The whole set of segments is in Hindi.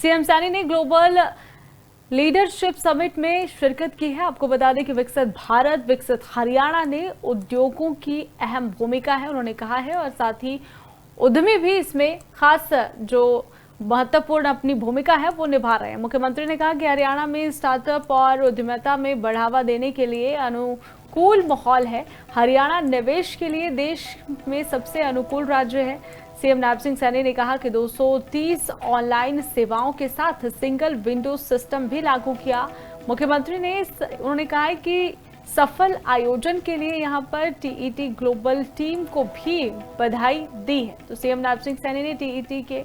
सीएम सैनी ने ग्लोबल लीडरशिप समिट में शिरकत की है। आपको बता दें कि विकसित भारत विकसित हरियाणा ने उद्योगों की अहम भूमिका है, उन्होंने कहा है, और साथ ही उद्यमी भी इसमें खास जो महत्वपूर्ण अपनी भूमिका है वो निभा रहे हैं। मुख्यमंत्री ने कहा कि हरियाणा में स्टार्टअप और उद्यमिता में बढ़ावा देने के लिए अनुकूल माहौल है। हरियाणा निवेश के लिए देश में सबसे अनुकूल राज्य है। सीएम नैब सिंह सैनी ने कहा कि 230 ऑनलाइन सेवाओं के साथ सिंगल विंडो सिस्टम भी लागू किया। मुख्यमंत्री ने उन्होंने कहा है कि सफल आयोजन के लिए यहां पर टीईटी ग्लोबल टीम को भी बधाई दी है। तो सीएम नैब सिंह सैनी ने टीईटी के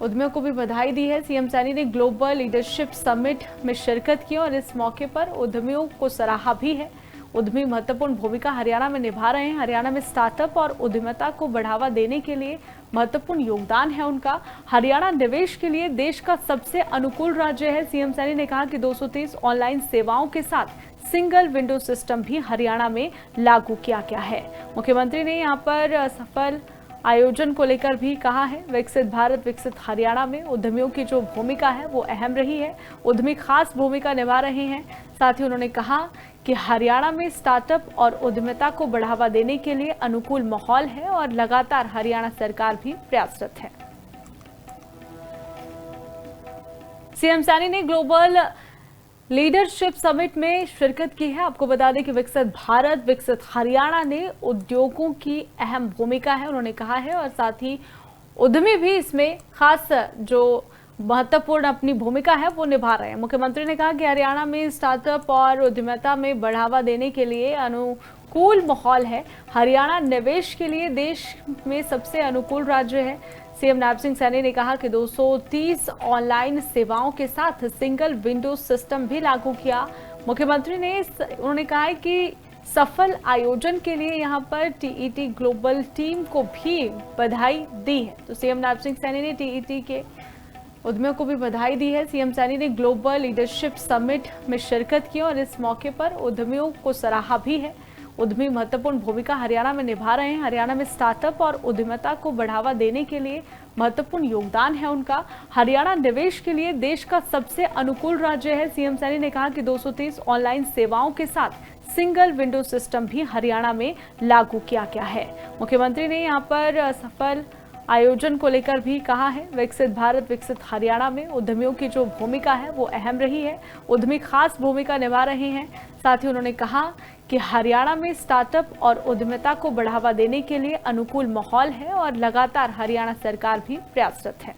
उद्यमियों को भी बधाई दी है। सीएम सैनी ने ग्लोबल लीडरशिप समिट में शिरकत की और इस मौके पर उद्यमियों को सराहा भी है। उद्यमी महत्वपूर्ण भूमिका हरियाणा में निभा रहे हैं। हरियाणा में स्टार्टअप और उद्यमिता को बढ़ावा देने के लिए महत्वपूर्ण योगदान है उनका। हरियाणा निवेश के लिए देश का सबसे अनुकूल राज्य है। सीएम सैनी ने कहा कि 230 ऑनलाइन सेवाओं के साथ सिंगल विंडो सिस्टम भी हरियाणा में लागू किया गया है। मुख्यमंत्री ने यहाँ पर सफल आयोजन को लेकर भी कहा है। विकसित भारत विकसित हरियाणा में उद्यमियों की जो भूमिका है वो अहम रही है। उद्यमी खास भूमिका निभा रहे हैं। साथ ही उन्होंने कहा कि हरियाणा में स्टार्टअप और उद्यमिता को बढ़ावा देने के लिए अनुकूल माहौल है और लगातार हरियाणा सरकार भी प्रयासरत है। सीएम सैनी ने ग्लोबल लीडरशिप समिट में शिरकत की है। आपको बता दें कि विकसित भारत विकसित हरियाणा ने उद्योगों की अहम भूमिका है, उन्होंने कहा है, और साथ ही उद्यमी भी इसमें खास जो महत्वपूर्ण अपनी भूमिका है वो निभा रहे हैं। मुख्यमंत्री ने कहा कि हरियाणा में स्टार्टअप और उद्यमिता में बढ़ावा देने के लिए अनुकूल माहौल है। हरियाणा निवेश के लिए देश में सबसे अनुकूल राज्य है। सीएम नैब सिंह सैनी ने कहा कि 230 ऑनलाइन सेवाओं के साथ सिंगल विंडो सिस्टम भी लागू किया। मुख्यमंत्री ने उन्होंने कहा है कि सफल आयोजन के लिए यहां पर टीईटी ग्लोबल टीम को भी बधाई दी है। तो सीएम नैब सिंह सैनी ने टीईटी के उद्यमियों को भी बधाई दी है। सीएम सैनी ने ग्लोबल लीडरशिप समिट में शिरकत की और इस मौके पर उद्यमियों को सराहा भी है। उद्यमी महत्वपूर्ण भूमिका हरियाणा में निभा रहे हैं। हरियाणा में स्टार्टअप और उद्यमिता को बढ़ावा देने के लिए महत्वपूर्ण योगदान है उनका। हरियाणा निवेश के लिए देश का सबसे अनुकूल राज्य है। सीएम सैनी ने कहा कि 230 ऑनलाइन सेवाओं के साथ सिंगल विंडो सिस्टम भी हरियाणा में लागू किया गया है। मुख्यमंत्री ने यहाँ पर सफल आयोजन को लेकर भी कहा है। विकसित भारत विकसित हरियाणा में उद्यमियों की जो भूमिका है वो अहम रही है। उद्यमी खास भूमिका निभा रहे हैं। साथ ही उन्होंने कहा कि हरियाणा में स्टार्टअप और उद्यमिता को बढ़ावा देने के लिए अनुकूल माहौल है और लगातार हरियाणा सरकार भी प्रयासरत है।